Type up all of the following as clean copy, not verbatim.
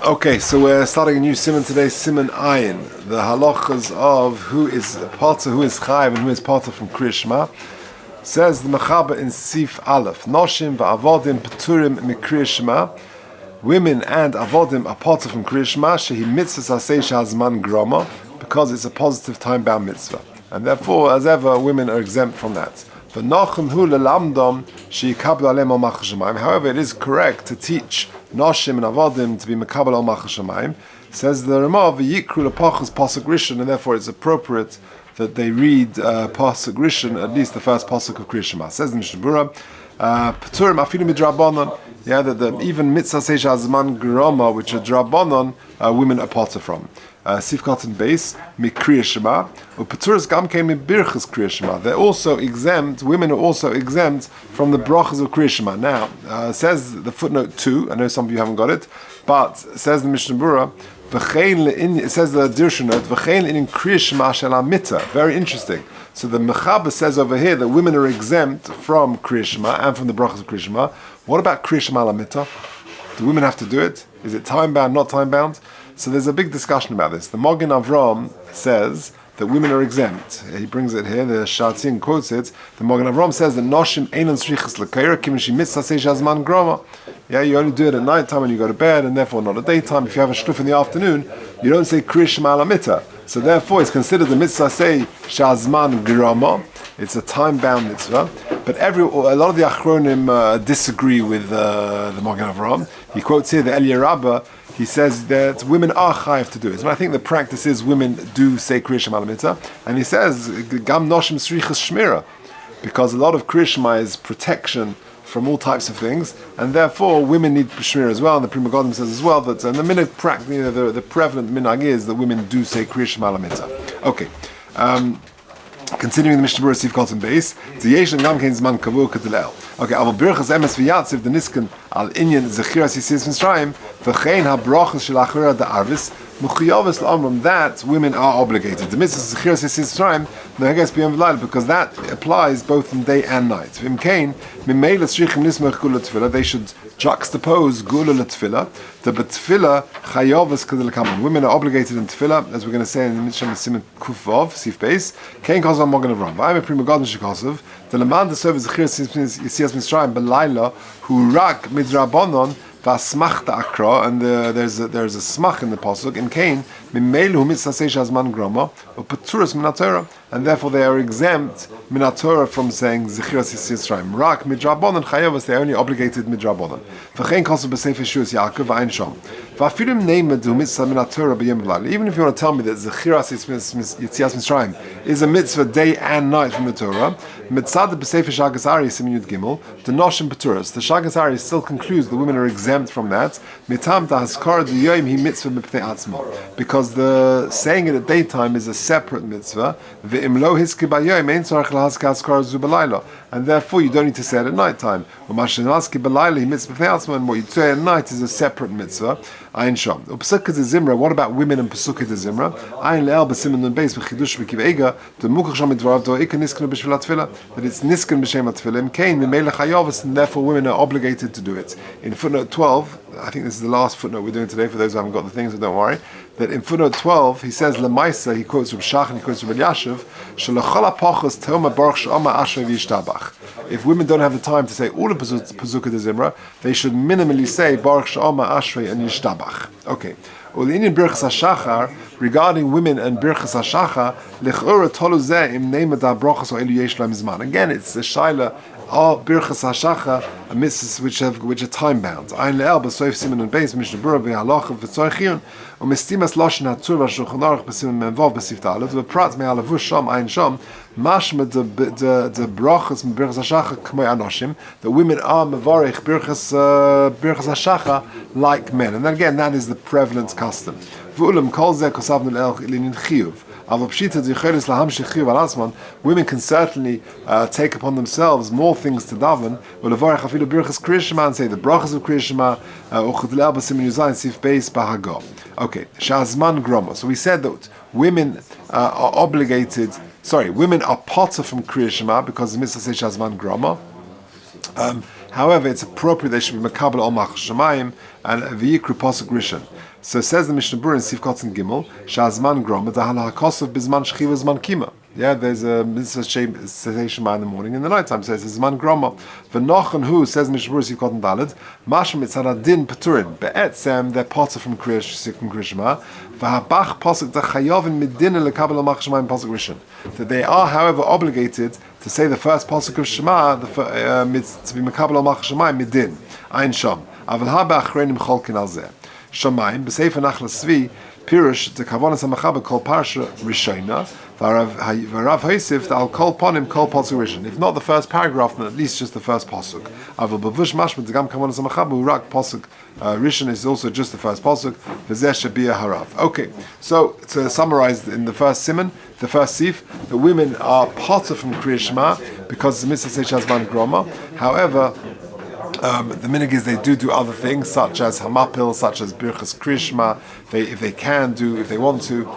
Okay, so we're starting a new simon today, simon ayin. The halachas of who is parta, who is Chaim, and who is parta from Krias Shema. Says the Mechaber in Sif Aleph, Noshim va'avodim peturim mikrias Shema. Women and avodim are parta from Krias Shema, shehi mitzvah aseh shehazman grama, because it's a positive time-bound mitzvah. And therefore, as ever, women are exempt from that. However, it is correct to teach Noshim and Avodim to be Mekabel al Machas Shemayim. Says the Ramah, V'yikru lepachas pasuk rishon, and therefore it's appropriate that they read pasuk rishon, at least the first pasuk of Krias Shema. Says the Mishnah Berurah, Peturim afilu midrabanon, that even mitzvah seisha azman groma, which are drabanon, women are parta from. Sifkat and base mikrias Shema, u'peturas gam came in birchas Krias Shema. They're also exempt. Women are also exempt from the brachas of Krias Shema. Now says the footnote 2. I know some of you haven't got it, but says the Mishnah Berurah, it says the Dirshu note, v'chein in Krias Shema shel hamita. Very interesting. So the Mechaber says over here that women are exempt from Krias Shema and from the brachas of Krias Shema. What about Krias Shema hamita? Do women have to do it? Is it time bound, not time bound? So there's a big discussion about this. The Magen Avram says that women are exempt. He brings it here, the Shatzin quotes it. The Magen Avram says that Noshim einan srichas l'keira kim shi mitzvah seish hazman groma. Yeah, you only do it at night time when you go to bed, and therefore not at daytime. If you have a shluf in the afternoon, you don't say Krias Shema lamita. So therefore it's considered the mitzvah say shazman groma. It's a time-bound mitzvah. But a lot of the Achronim disagree with the Magen Avram. He quotes here the Elia Rabbah. He says that women are chayav to do it. And I think the practice is women do say Krias Shema l'mitzvah. And he says, Gam noshim srichas shmira, because a lot of Krias Shema is protection from all types of things, and therefore women need shmira as well. And the Pri Megadim says as well that and the prevalent minhag is that women do say Krias Shema l'mitzvah. Okay. Continuing the Mishnah Berurah Sif Cotton base, the Yeshan Gam Kain Zman Kavu Kedelel. Okay, Aval Birchas Emes V'Yatziv the Niskan Al Inyan Zechiras Yisis Mitzrayim V'Chein HaBrachas Shel Achira Da'arvis Muchiyavas L'Amram, that women are obligated. The mitzvah Zechiras Yisis Mitzrayim Neheges B'Yom V'Layl, because that applies both in day and night. V'Im Kain Mimei L'Shrichim Nismech Gula Tefillah, they should juxtapose Gula L'Tefillah. The B'Tefillah Chayavas Kedel Kaman, women are obligated in Tefillah, as we're going to say in the Mishnah Siman Kufvav Sif Beis. Kain Kozam Magen Avram. I'm a Pri Megadim Shekosov. The Lamanda serves Zechiras Yisias Mitzrayim B'Layla Hu Rak Midrabanon V'Asmachta Akra, and there's a smach in the pasuk in Cain Mimelu Mitzvah Seish Hazman Groma U'Peturas Min HaTorah, and therefore they are exempt Min HaTorah from saying Zechiras Yisias Mitzrayim. Rak Midrabanon Chayavas, they are only obligated Midrabanon. V'chein Kosu B'Sefer Shuas Yaakov V'Ayin Shom V'Afilim Neimed Hu Mitzvah Min HaTorah B'Yom V'Layla. Even if you want to tell me that Zechiras Yisias Mitzrayim is a mitzvah day and night from the Torah, Mitzad B'Sefer Shagas Ari Simin Yud Gimel the Noshim Peturas, the Shagas Ari still concludes the women are exempt from that. Mitam Ta'askar D'Yoyim Hi Mitzvah B'Pnei Atzmo, because the saying it at daytime is a separate mitzvah. V'Im Lo Hiski B'Yoyim Ein Tzarech L'Haskar Askar Zu B'Layla, and therefore you don't need to say it at night time. And what you say at night is a separate mitzvah. Ayin Shom. Upsukah de Zimra. What about women and Pesukah de Zimra? Ayin Le'el B'Simen Nun Beis B'Chidush B'Kiv Ega the Mukach Shom Midvarav Do Ika Niskan B'Shvil HaTfilah, that it's Niskan B'Shem HaTfilah Kain Mimele Chayavas, and therefore women are obligated to do it. In footnote 12, I think this is the last footnote we're doing today for those who haven't got the things, so don't worry, that in footnote 12 he says Lemaisa, he quotes from Shach and he quotes from Eliashiv, Shalachol HaPachos Toma Baruch Sh'Oma Ashrei V'Yishtabach. If women don't have the time to say all the Pesukah de Zimra, they should minimally say Baruch Sh'Oma Ashrei and Yishtabach. Okay. Well, in Birchas HaShachar, regarding women and Birchas HaShachar, Lechora Tolu Zeh Im Neimed HaBrachos O Elu Yesh Lahem Zman. Again, it's a shaila of Birchas HaShachar, mitzvahs which are time bound. Ein Le'el B'Soif Simen and Beis Mishnah Berurah V'Halacha V'Tzoychiyun U'Mestimas Loshen HaTzur V'Shulchan Aruch B'Simen Menvav B'Sif Ta'alot V'Prat Me'alavush Shom Ein Shom Mashma the brachas Birchas HaShachar K'moi Anoshim, the women are mevarich Birchas HaShachar like men, and then again that is the prevalent custom. V'ulam Kol Zeh Kosavnu Le'el L'Inin Chiyuv. Women can certainly take upon themselves more things to daven. And say the brachas of Krias Shema. Okay, Shazman Groma. So we said that women are obligated. Women are parta from Krias Shema because the mitzvah says Shazman Groma. However, it's appropriate they should be Mekabel al Machas Shemayim, and v'yikru pasuk rishon. So says the Mishnah Berurah in Sif Kotzen Gimel, Shazman Groma, Dahal HaKosov Bizman Shchiva Zman Kima. Yeah, there's a mitzvah say Shema in the morning, in the night time says Zman Groma. V'nochen hu, says Mishnah Berurah Sif Kotzen Daled, Mashma Mitzad Din Peturin, Be'etzem, they're potter from Krias Shema, V'habach Pasuk Dachayovin Midin Lekabel Amach Shema in Pasuk Rishon. That they are, however, obligated to say the first Pasuk of Shema, to be Mekabel Amach Shema Midin, Ein Sham. Aval Haba Achrenim Cholkin Al Zeh. Shemaim, b'sefer Nachla Svi, Pirush, the Kavonas HaMachaber, Kol Parsha Rishona, V'arav Hosif, Al Kol Ponim, Kol Pasuk Rishon. If not the first paragraph, then at least just the first Pasuk. Aval Bavush Mashma, the Gam Kavonas HaMachaber, Urak Pasuk Rishon is also just the first Pasuk, V'zeh Shabiyah Harav. Okay, so to summarize in the first Siman, the first Sif, the women are potter from Krias Shema because the mitzvah says Shazman Groma. However, the minig is they do other things such as hamapil, such as birchas Krias Shema, if they want to,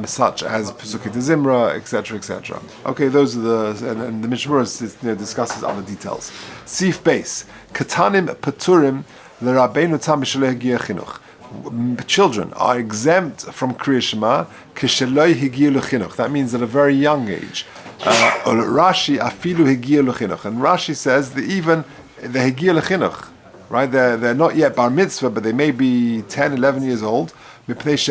such as Pesukei de Zimra, etc., etc. Okay, those are and the Mishnah Berurah discusses other details. Sif base katanim paturim l'Rabbeinu tam b'shelei hagiya chinuch. Children are exempt from Krias Shema kisheloi higiya l'chinuch. That means at a very young age. Rashi afilu higiya l'chinuch, and Rashi says that even the Hegiya L'chinuch, right? They're not yet bar mitzvah, but they may be 10, 11 years old. Because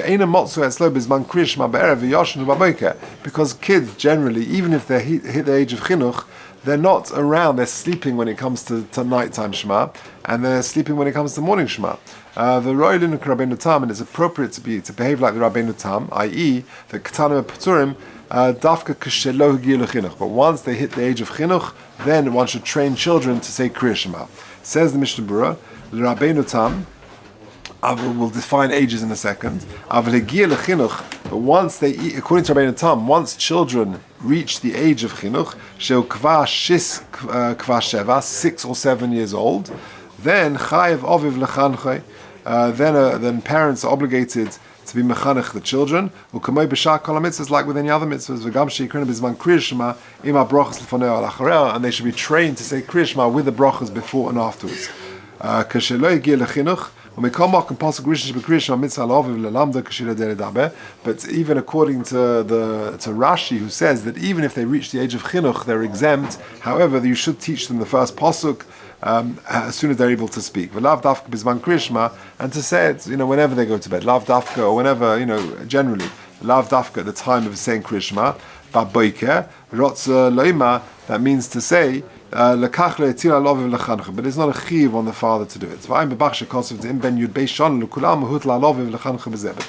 kids generally, even if they hit the age of chinuch, they're not around. They're sleeping when it comes to nighttime Shema, and they're sleeping when it comes to morning Shema. The Roilin Rabbeinu Tam, and it's appropriate to behave like the Rabbeinu Tam, i.e., the Ketanim Paturim. Dafka k'shelo hagiya l'chinuch. But once they hit the age of chinuch, then one should train children to say Krias Shema. Says the Mishnah Berurah, Rabbeinu Tam, we'll define ages in a second. Aval hagiya l'chinuch. But once according to Rabbeinu Tam, once children reach the age of chinuch, shel kva sheva, 6 or 7 years old, then chayev aviv lechanchei. Then parents are obligated to be mechanech the children, u'kamei b'shar kol mitzvahs, like with any other mitzvahs, v'gam she'yikrenu b'zman Krias Shema im ha'brachos lefonei al acharei, and they should be trained to say Krias Shema with the brachos before and afterwards. K'shelo yagiya lechinuch, u'mikol makom pasuk rishon sheb'Krias Shema mitzvah la'aviv le'lamda k'shelo derei daber. But even according to Rashi, who says that even if they reach the age of chinuch, they're exempt. However, you should teach them the first pasuk as soon as they're able to speak. Lav dafka bizman Krias Shema, and to say it, whenever they go to bed. Lav dafka, or whenever, generally. Lav dafka at the time of saying Krias Shema. Boker, rotza loima, that means to say, lekach le'etzil ha'loviv lechancha, but it's not a chiv on the father to do it. But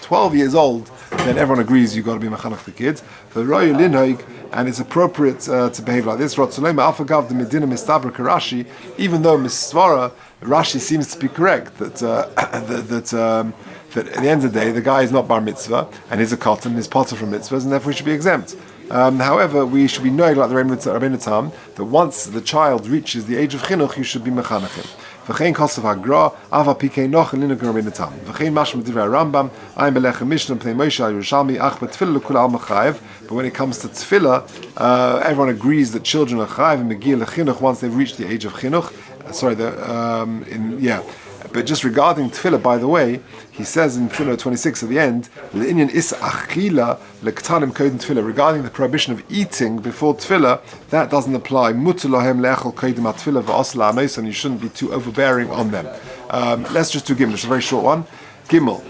12 years old, then everyone agrees you've got to be mechanach the kid. And it's appropriate to behave like this. Even though Misvara, Rashi seems to be correct that at the end of the day the guy is not bar mitzvah and he's a cotton, he's potter from mitzvahs, and therefore he should be exempt. However, we should be knowing, like the Rabbeinu Tam, that once the child reaches the age of chinuch, you should be mechanachim. V'chein kosav hagra, ava pikei noch linuk Rabbeinu Tam. V'chein mashma divrei Rambam, ayin belechem mishnah pnei Moshe Yerushalmi, ach betfilah l'kul al machayev. But when it comes to tefillah, everyone agrees that children are chayev and megiya lechinuch once they've reached the age of chinuch. But just regarding tefillah, by the way, he says in Tefillah 26 at the end, regarding the prohibition of eating before tefillah, that doesn't apply. And you shouldn't be too overbearing on them. Let's just do Gimel. It's a very short one. Gimel.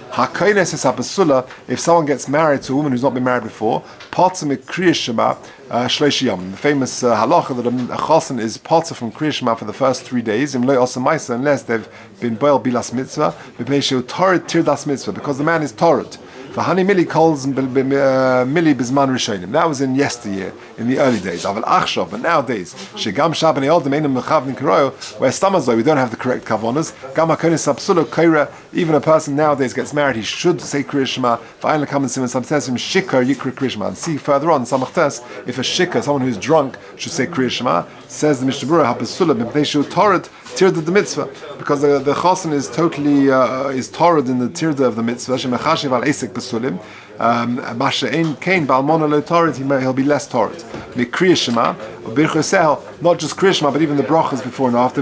If someone gets married to a woman who's not been married before, Krias Shema Shleishiyam. The famous halacha that a chosen is potter from Krias Shema for the first 3 days, unless they've been boiled bilas mitzvah, because the man is torrid. V'hani mili calls mili bizman rishonim. That was in yesteryear, in the early days. Aval achshav, but nowadays, shegam shabani oldem einam mechavnin karoyo, where stamazoi, we don't have the correct kavonas. Gam hakonis absula kaira. Even a person nowadays gets married, he should say Krias Shema. V'ayin lekam siman samtesim shikar yikra Krias Shema. And see further on, samachtes, if a shikar, someone who's drunk, should say Krias Shema. Says the Mishnah Berurah, habesula b'mpnei shu torrid tirda the mitzvah, because the chosen is totally is torrid in the tirda of the mitzvah. Shemechashiv al esek pesulim. Masha ein kain balmona lo Torah, he'll be less Torah. Krias Shema, not just Krias Shema, but even the brachas before and after.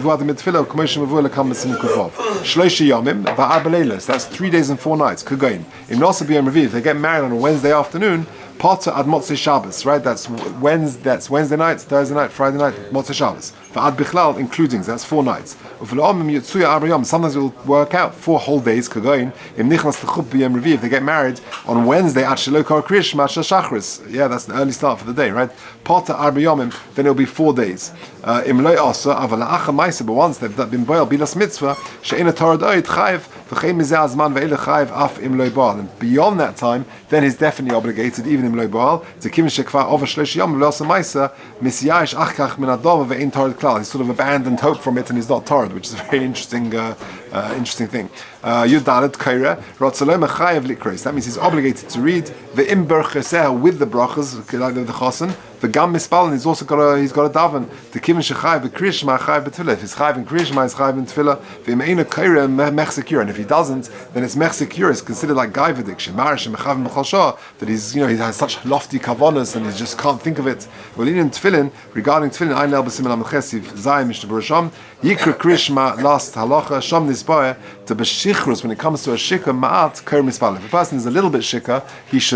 Shloisha yomim va'arba leilos. That's 3 days and 4 nights. Kagain. If they get married on a Wednesday afternoon, Pata ad Motzei Shabbos, right? That's Wednesday night, Thursday night, Friday night, Motzei Shabbos. Va'ad bichlal, including, that's 4 nighs. Sometimes it will work out 4 whole days. Kagain. If they get married on Wednesday at Shilokar Krish Masha Shachris. Yeah, that's an early start for the day, right? Pata arba yomim, then it'll be 4 days. Imloi also aval acha ma'isa, but once they've been boiled bilas mitzvah, she'ena Torah doit chayiv v'chein mizeh azman ve'ele chayiv af imloi baal. And beyond that time, then he's definitely obligated, even imloi baal, to kim shekvar over shlosh yom v'losa ma'isa misyayish achkach min adova ve'in Torah klal. He's sort of abandoned hope from it, and he's not Torah, which is a very interesting thing. Yudalet kaira rotzalom chayiv likros. That means he's obligated to read the imber cheseh with the brachas, like the chosen. The gam mispal, and he's got a daven. The kivin shechayv b'Kriyas Shema chayv b'tefillah. If he's chayv in Kriyas Shema, he's chayv in tefillah. V'im'eina kaira mechsekir, and if he doesn't, then it's mechsekir. It's considered like gaivadik shemar shemechavim b'chol shah, that he has such lofty kavanas and he just can't think of it. Well, in tefillin, regarding tefillin, ein el b'simin amchesiv zayim mishnah b'rasham yikra Kriyas Shema last halacha sham nisbaya to b'shichrus. When it comes to a shikha ma'at kair mispal. If a person is a little bit shikha, he's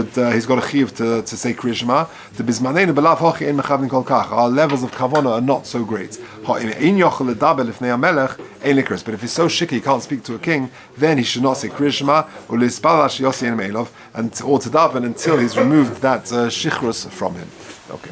got a chiyuv to say Kriyas Shema. To bizmaneinu b'lav. Our levels of kavana are not so great. But if he's so shikha he can't speak to a king, then he should not say Krias Shema or to daven until he's removed that shichrus from him. Okay.